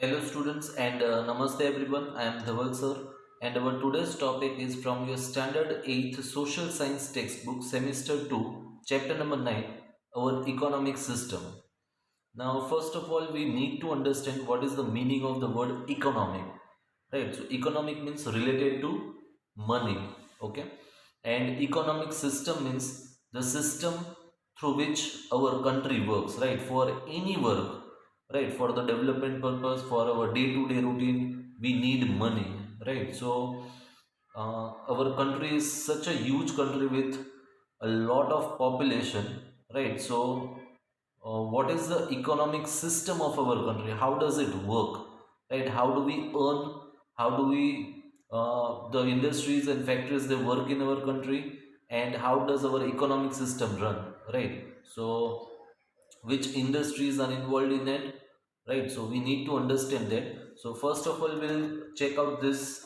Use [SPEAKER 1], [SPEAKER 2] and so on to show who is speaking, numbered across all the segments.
[SPEAKER 1] Hello students and namaste everyone. I am Dhaval sir and our today's topic is from your standard 8th social science textbook semester 2 chapter number 9, our economic system. Now first of all we need to understand what is the meaning of the word economic. Right, so economic means related to money, okay, and economic system means the system through which our country works, right, for any work, right, for the development purpose, for our day to day routine we need money, right. So our country is such a huge country with a lot of population, right. So what is the economic system of our country, how does it work, right, how do we earn, how do we the industries and factories they work in our country, and how does our economic system run, right. So which industries are involved in it, right. So we need to understand that. So first of all we'll check out this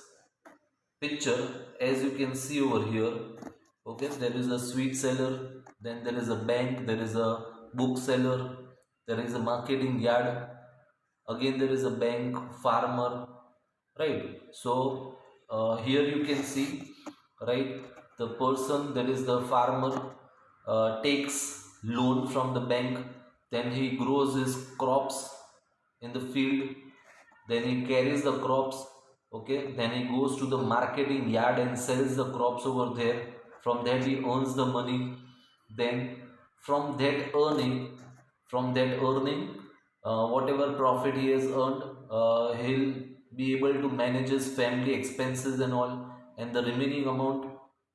[SPEAKER 1] picture. As you can see over here, okay, there is a sweet seller, then there is a bank, there is a bookseller, there is a marketing yard, again there is a bank, farmer, right. So here you can see, right, the person, that is the farmer, takes loan from the bank, then he grows his crops in the field, then he carries the crops, okay, then he goes to the marketing yard and sells the crops over there, from that he earns the money, then from that earning, whatever profit he has earned, he'll be able to manage his family expenses and all, and the remaining amount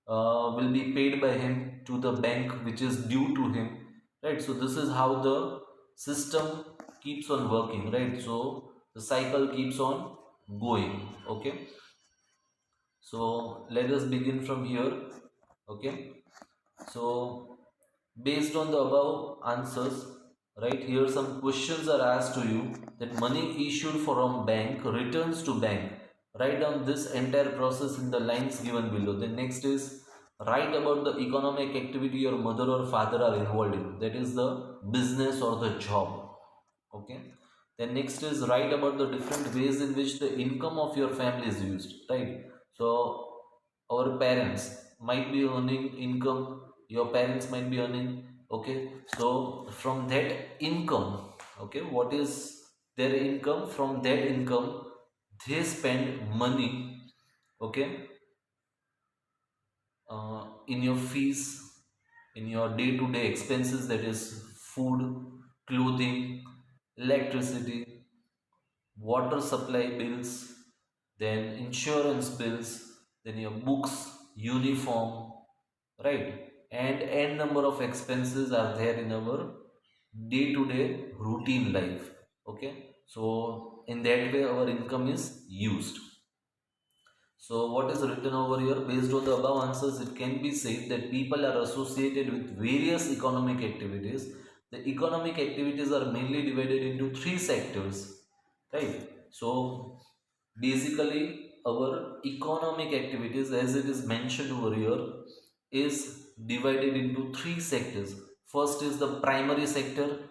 [SPEAKER 1] will be paid by him to the bank which is due to him, right. So this is how the system keeps on working, right. So the cycle keeps on going, okay. So let us begin from here, okay. So based on the above answers, right, here some questions are asked to you, that money issued from bank returns to bank. Write down this entire process in the lines given below. Then next is write about the economic activity your mother or father are involved in. That is the business or the job. Okay. Then next is write about the different ways in which the income of your family is used. Right. So our parents might be earning income, your parents might be earning, okay. So from that income, okay, what is their income, from that income they spend money, okay, in your fees, in your day-to-day expenses, that is food, clothing, electricity, water supply bills, then insurance bills, then your books, uniform, right, and n number of expenses are there in our day to day routine life, okay. So in that way our income is used. So what is written over here, based on the above answers it can be said that people are associated with various economic activities. The economic activities are mainly divided into three sectors, right. So basically our economic activities, as it is mentioned over here, is divided into three sectors. First is the primary sector,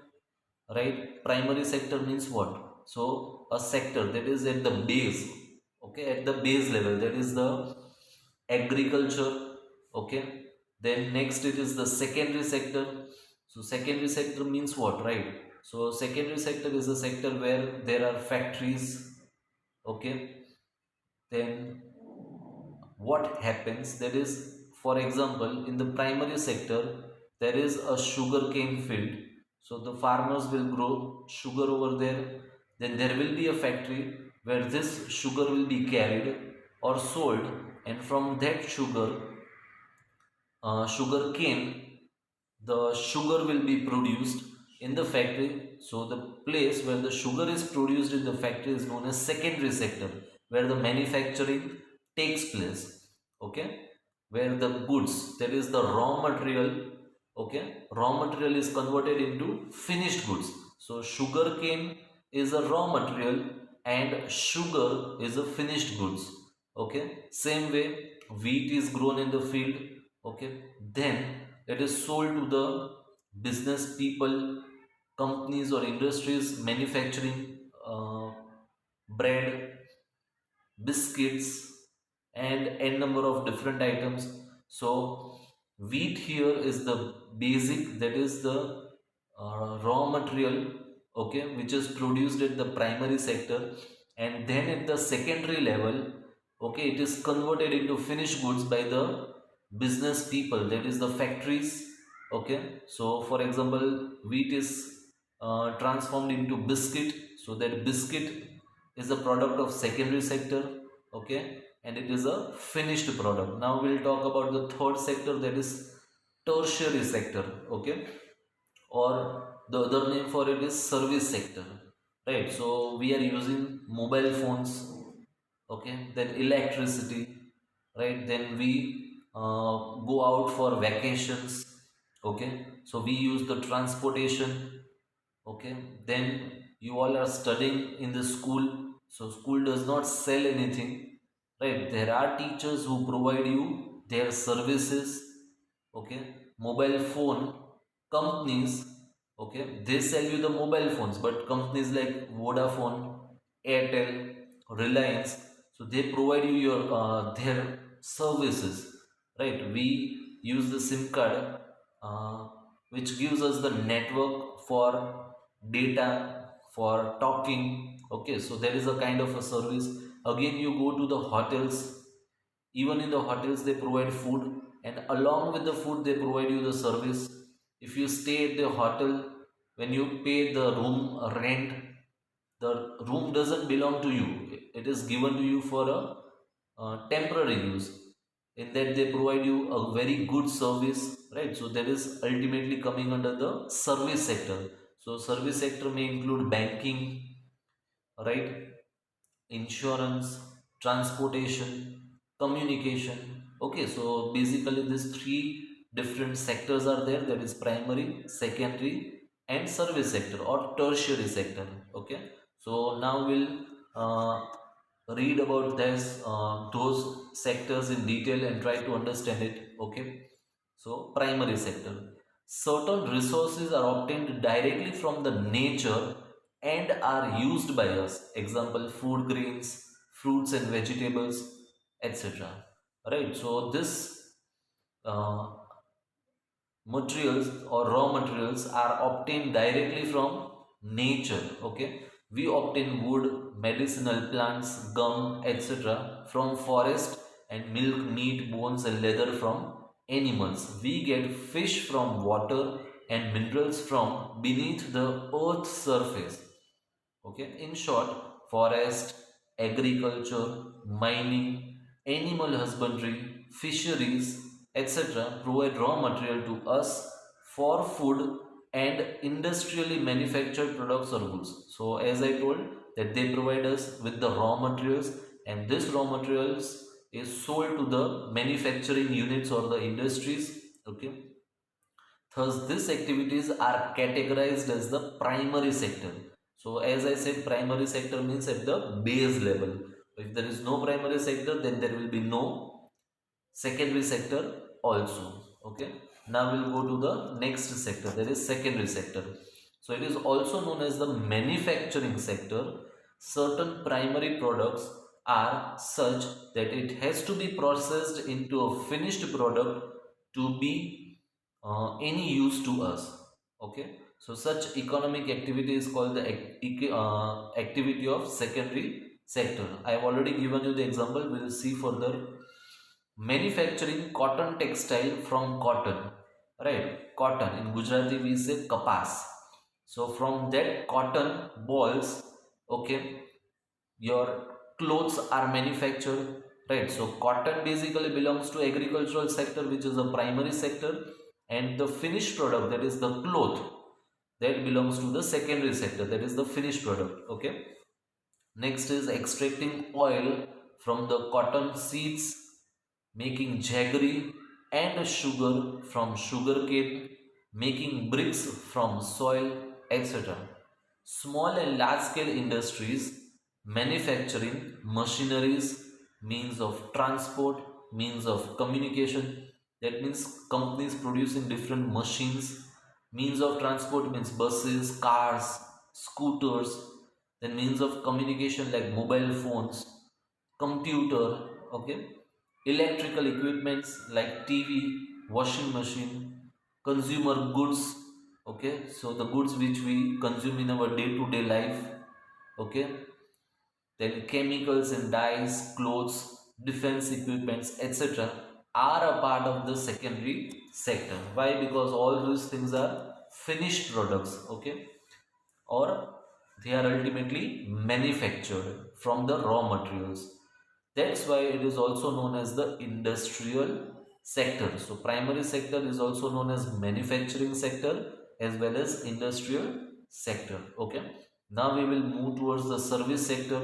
[SPEAKER 1] right. Primary sector means what? So a sector that is at the base, okay, at the base level, that is the agriculture, okay. Then next it is the secondary sector. So secondary sector means what, right. So secondary sector is a sector where there are factories, okay. Then what happens, that is, for example, in the primary sector there is a sugar cane field, so the farmers will grow sugar over there, then there will be a factory where this sugar will be carried or sold, and from that sugar cane, the sugar will be produced in the factory. So the place where the sugar is produced in the factory is known as secondary sector, where the manufacturing takes place, okay, where the goods, that is the raw material, okay, raw material is converted into finished goods. So sugar cane is a raw material and sugar is a finished goods, okay. Same way wheat is grown in the field, okay, then it is sold to the business people, companies or industries manufacturing, bread, biscuits, and n number of different items. So wheat here is the basic, that is the raw material, okay, which is produced at the primary sector, and then at the secondary level, okay, it is converted into finished goods by the business people, that is the factories. Okay, so for example, wheat is transformed into biscuit, so that biscuit is a product of secondary sector. Okay, and it is a finished product. Now we'll talk about the third sector, that is tertiary sector. Okay, or the other name for it is service sector, right? So we are using mobile phones, okay, then electricity, right? Then we go out for vacations, okay, so we use the transportation. Okay, then you all are studying in the school, so school does not sell anything, right? There are teachers who provide you their services. Okay, mobile phone companies, okay, they sell you the mobile phones, but companies like Vodafone, Airtel, Reliance, so they provide you your their services, right? We use the SIM card, uh, which gives us the network for data, for talking. Okay, so there is a kind of a service. Again, you go to the hotels. Even in the hotels they provide food, and along with the food they provide you the service. If you stay at the hotel, when you pay the room rent, the room doesn't belong to you, it is given to you for a temporary use. In that they provide you a very good service, right? So that is ultimately coming under the service sector. So service sector may include banking, right, insurance, transportation, communication. Okay, so basically these three different sectors are there, that is primary, secondary, and service sector or tertiary sector. Okay, so now we'll read about this those sectors in detail and try to understand it. Okay, so primary sector. Certain resources are obtained directly from the nature and are used by us. Example, food grains, fruits and vegetables, etc. Right. So this uh, materials or raw materials are obtained directly from nature. Okay, we obtain wood, medicinal plants, gum, etc. from forest, and milk, meat, bones and leather from animals. We get fish from water and minerals from beneath the earth's surface. Okay, in short, forest, agriculture, mining, animal husbandry, fisheries, etc. provide raw material to us for food and industrially manufactured products or goods. So as I told, that they provide us with the raw materials, and this raw materials is sold to the manufacturing units or the industries. Okay, thus, these activities are categorized as the primary sector. So, as I said, primary sector means at the base level. If there is no primary sector, then there will be no secondary sector also. Okay. Now we'll go to the next sector, that is secondary sector. So, it is also known as the manufacturing sector. Certain primary products are such that it has to be processed into a finished product to be any use to us. Okay, so such economic activity is called the activity of secondary sector. I have already given you the example. We will see further. Manufacturing cotton textile from cotton, right? Cotton in Gujarati we say kapas. So from that cotton balls, okay, your clothes are manufactured, right? So cotton basically belongs to agricultural sector, which is a primary sector, and the finished product, that is the cloth, that belongs to the secondary sector, that is the finished product. Okay, next is extracting oil from the cotton seeds, making jaggery, and sugar from sugarcane, making bricks from soil, etc. Small and large scale industries, manufacturing, machineries, means of transport, means of communication. That means companies producing different machines. Means of transport means buses, cars, scooters, Then means of communication like mobile phones, computer, okay, electrical equipments like TV, washing machine, consumer goods, okay, so the goods which we consume in our day to day life, okay, then chemicals and dyes, clothes, defense equipments, etc. are a part of the secondary sector. Why? Because all these things are finished products, okay, or they are ultimately manufactured from the raw materials. That's why it is also known as the industrial sector. So primary sector is also known as manufacturing sector as well as industrial sector. Okay. Now we will move towards the service sector.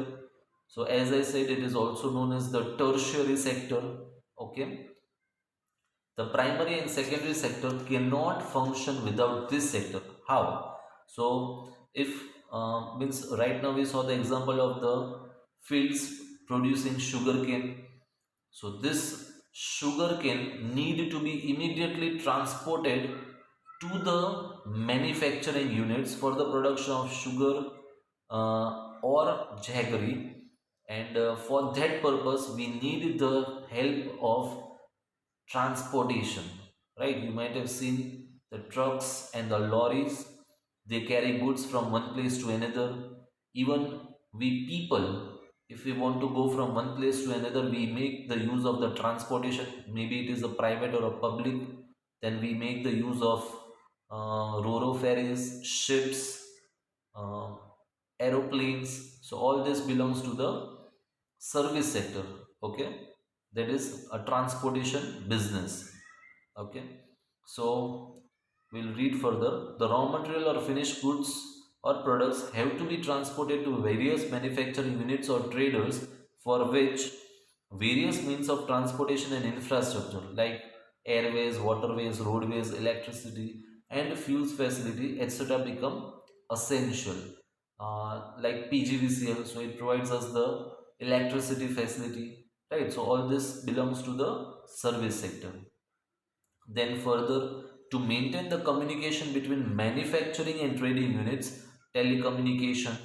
[SPEAKER 1] So as I said, it is also known as the tertiary sector. Okay. The primary and secondary sector cannot function without this sector. How? So, if means right now we saw the example of the fields producing sugarcane. So, this sugarcane need to be immediately transported to the manufacturing units for the production of sugar or jaggery, and for that purpose we need the help of transportation, right? You might have seen the trucks and the lorries. They carry goods from one place to another. Even we people, if we want to go from one place to another, we make the use of the transportation. Maybe it is a private or a public. Then we make the use of ro ferries, ships, uh, aeroplanes. So all this belongs to the service sector, okay, that is a transportation business, okay. So we'll read further. The raw material or finished goods or products have to be transported to various manufacturing units or traders, for which various means of transportation and infrastructure like airways, waterways, roadways, electricity and fuels facility, etc. become essential. Like PGVCL, so it provides us the electricity facility, right? So all this belongs to the service sector. Then further, to maintain the communication between manufacturing and trading units, telecommunication,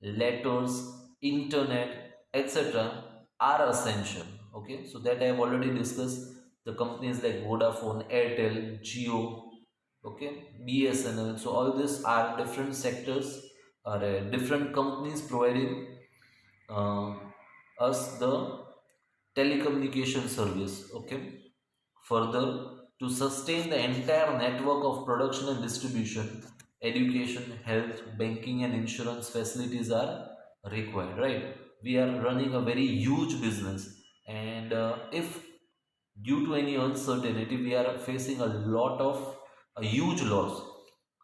[SPEAKER 1] letters, internet, etc. are essential. Okay, so that I have already discussed. The companies like Vodafone, Airtel, Jio, okay, BSNL. So all these are different sectors, are different companies providing uh, us the telecommunication service, okay. Further, to sustain the entire network of production and distribution, education, health, banking and insurance facilities are required, right? We are running a very huge business, and if due to any uncertainty we are facing a lot of a huge loss,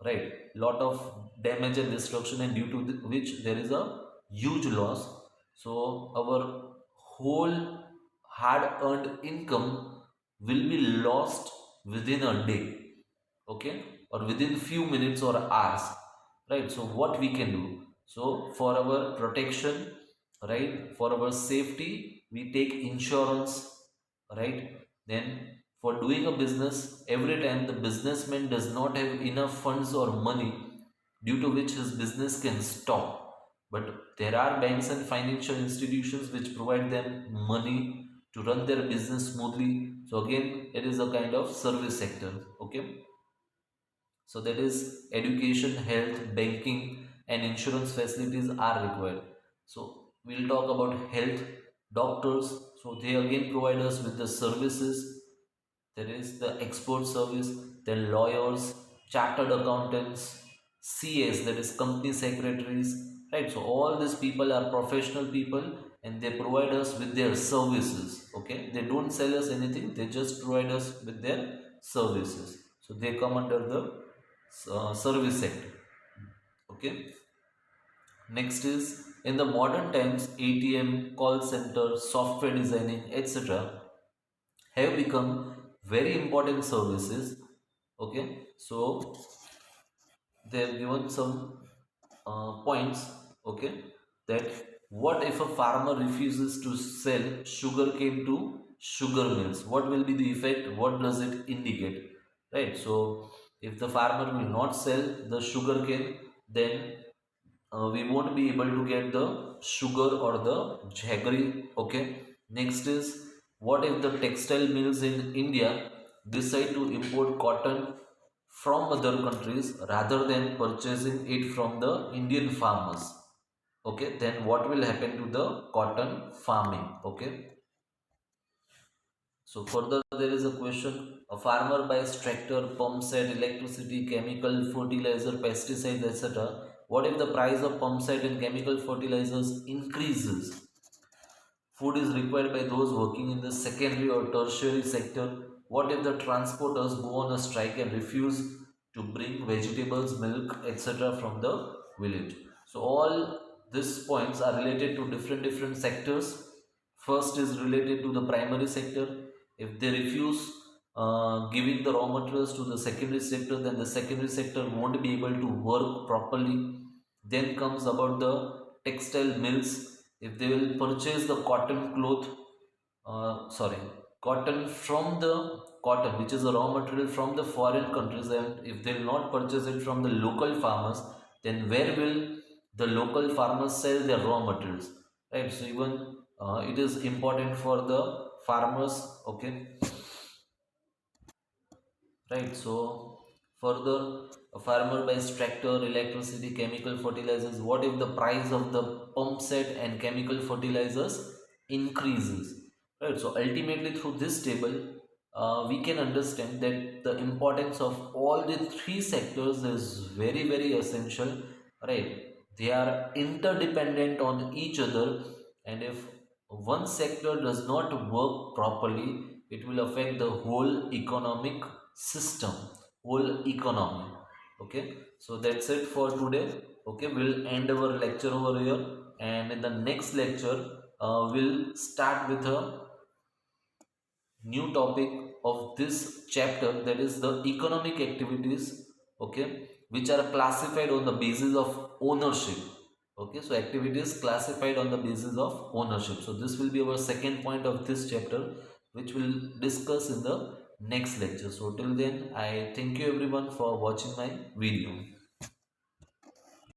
[SPEAKER 1] right? Lot of damage and destruction, and due to which there is a huge loss. So our whole hard earned income will be lost within a day, okay, or within few minutes or hours, right? So what we can do? So for our protection, right, for our safety, we take insurance, right? Then for doing a business, every time the businessman does not have enough funds or money, due to which his business can stop, but there are banks and financial institutions which provide them money to run their business smoothly. So again, it is a kind of service sector, okay. So that is education, health, banking and insurance facilities are required. So we'll talk about health. Doctors, so they again provide us with the services. There is the export service, then lawyers, chartered accountants, CAs, that is company secretaries, right? So all these people are professional people, and they provide us with their services, okay. They don't sell us anything, they just provide us with their services. So they come under the service sector, okay. Next is, in the modern times, ATM, call center, software designing, etc. have become very important services, okay. So they have given some points, okay, that what if a farmer refuses to sell sugarcane to sugar mills? What will be the effect? What does it indicate, right? So if the farmer will not sell the sugarcane, then we won't be able to get the sugar or the jaggery. Okay, next is, what if the textile mills in India decide to import cotton from other countries rather than purchasing it from the Indian farmers? Okay, then what will happen to the cotton farming? Okay, so further there is a question: a farmer buys tractor, pump set, electricity, chemical, fertilizer, pesticides, etc. What if the price of pump set and chemical fertilizers increases? Food is required by those working in the secondary or tertiary sector. What if the transporters go on a strike and refuse to bring vegetables, milk, etc. from the village? So all these points are related to different sectors. First is related to the primary sector. If they refuse giving the raw materials to the secondary sector, then the secondary sector won't be able to work properly. Then comes about the textile mills. If they will purchase the cotton cloth, sorry, cotton from the cotton, which is a raw material from the foreign countries, and if they will not purchase it from the local farmers, then where will the local farmers sell their raw materials, right? So even it is important for the farmers. Okay, right? So further, a farmer buys tractor, electricity, chemical fertilizers. What if the price of the pump set and chemical fertilizers increases, right? So ultimately through this table, we can understand that the importance of all the three sectors is very essential, right? They are interdependent on each other, and if one sector does not work properly, it will affect the whole economic system, whole economy. Okay, so that's it for today. Okay, we'll end our lecture over here, and in the next lecture we'll start with a new topic of this chapter, that is the economic activities. Okay, which are classified on the basis of ownership. Okay, so activities classified on the basis of ownership. So this will be our second point of this chapter, which we'll discuss in the next lecture. So till then, I thank you everyone for watching my video.